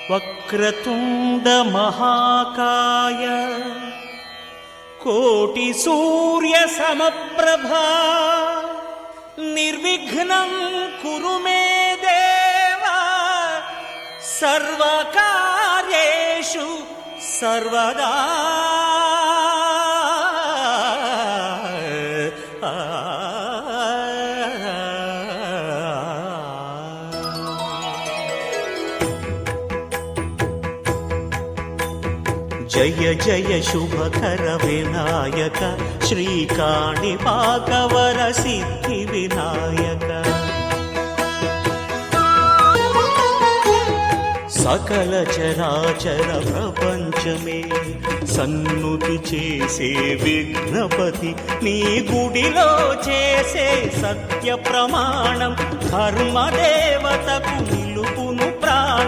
వక్రతుండ మహాకాయ కోటి సూర్య సమప్రభా నిర్విఘ్నం కురు మే దేవ సర్వకార్యేషు సర్వదా. జయ జయ శుభకర వినాయక శ్రీకాణిపాకవర సిద్ధి వినాయక. సకల చరాచర ప్రపంచమే సన్నుతి చేసే విఘ్నపతి నీ గుడిలో చేసే సత్య ప్రమాణం ధర్మదేవతకు